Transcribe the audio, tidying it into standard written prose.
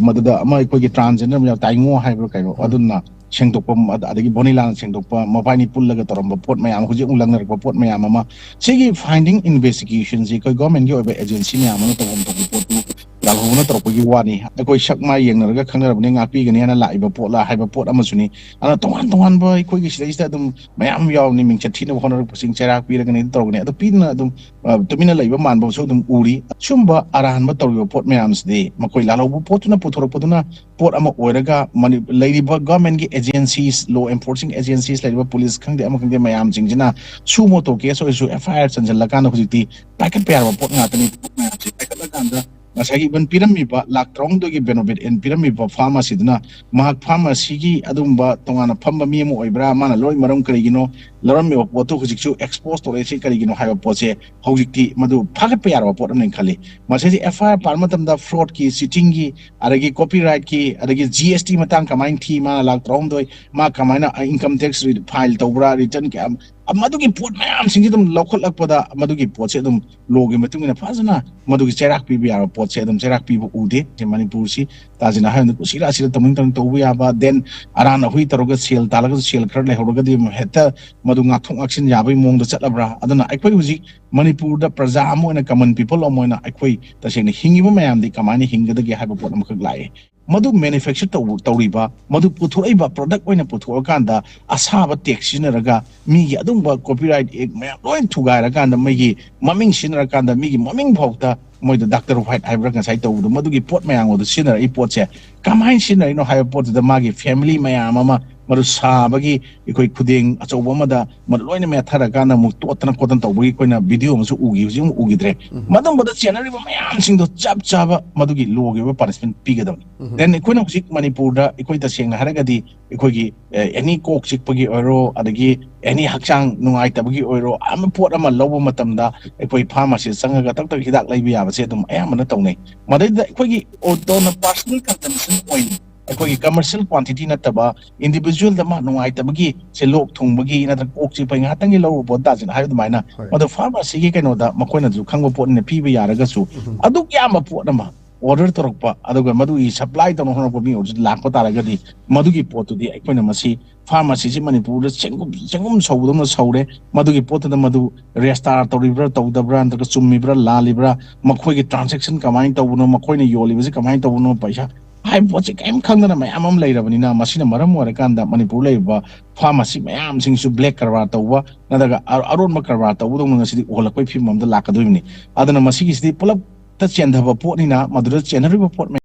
madada ama ikoi transgender ya taingo haibro kairo adunna sengdokpa adagi bonila sengdokpa mabani pullaga toramba pot mayam huji ulangnar pot mayam ama sigi finding investigations ikoi government gi oba agency mayam no to pot Lalhou na tropagi wani ikoi sakma yengnarga khangnarabni ngapi gani ana laiba potla haiba pot amasuni ana tongan ba ikoi gi sida dum mayam yawni mingchathina honar pusing cherak piragani torgani adu pina dum tumina laiba manbo so dum uri chumba arahan ba toryo pot mayam sde makoi Lalhou potuna puthorapoduna pot ama oiraga mani laiba government gi agencies law enforcing agencies laiba police khangde ama khangde mayam jingjina sumo to case so FIR chanjalakana hujiti packet pair pot ngatani packet Masagi ban piramiba laktrong dogi benobit en piramiba pharmacy duna mahak pharmacy gi adumba tongana phamba mi mo oibra mana loi maram karigino laram me potu hujikchu expose to resi karigino haiba poche hojikti madu phagat pe yarwa pot amne khali masagi FIR parmatam da fraud ki sitting gi aragi copyright ki aragi GST matang kamain thi mana laktrong doi ma kamaina income tax file tobra return ki Madugi pot mayam singidum local lakpada madugi pot se dum logi matungina fazana madugi cherak pi biara pot se dum cherak pi bu ude je Manipur si tajina ha ndu sira taming tobu ya ba then arana hui taroga sel talaga sel khar le horoga di heta madu ngathong action ya bai mong da chatlabra adana aikoi huji Manipur da praja amo na common people amoina aikoi taseng hingiba mayam di kamani hingada gi ha pot amkhak lai Madu manufacture tauriba, madu puthuraiba product oina puthurkanda asaba tax sinaraga migi adumba copyright ek mayam loin thugairaganda migi maming sinarakanda migi maming bhokta moida doctor white haibra ngasai tawdu madugi pot mayang odu sinara I pot se kamain sinara no hai pot da magi family mayam ama maru sabagi ikoi khuding achoba mada mad loina me thara kana mu totna kotan tawbi koina video musu ugi uji ugi dre madam bada channel ba mayam sing do chap chaba madugi logi ba punishment pigadam then ikoi na husik Manipur da ikoi ta sengna haragadi ikoi gi any kok chikpagi oiro adagi any hakchang nungai tabagi oiro am pot ama lobo matamda ikoi pharmacy sangaga tak tak hidak laibi aba se dum ayamana tawnai madai da ikoi gi auto na personal consumption oil Akoi commercial quantity na taba individual dama nungai tabagi se lok thungbagi na kok chi pai ngatangi lo bo da jin hayu maina madu pharmacy gi kaino da makoina ju khangbo pot ne piba yaraga su adu kyama pot nama order torokpa aduga madu I supply tono hono ko mi lakpa taragadi madu gi pot di akoina masi pharmacy ji Manipur da chengum sawdum na sawre madu gi pot da madu restart toribra tawdabra andra chummibra lalibra makoi gi transaction kamain tawuno makoina yoliba ji kamain tawuno paisa Hai poche kaim khangna mayam lairabani na masina maram warakanda Manipur laiba pharmacy mayam singsu black karwa tawwa nadaga aron ma karwa tawdu ngasi olakoi phimam da lakadoimni adana masigi sidi pulap ta chendhaba pot ni na madura chenari pot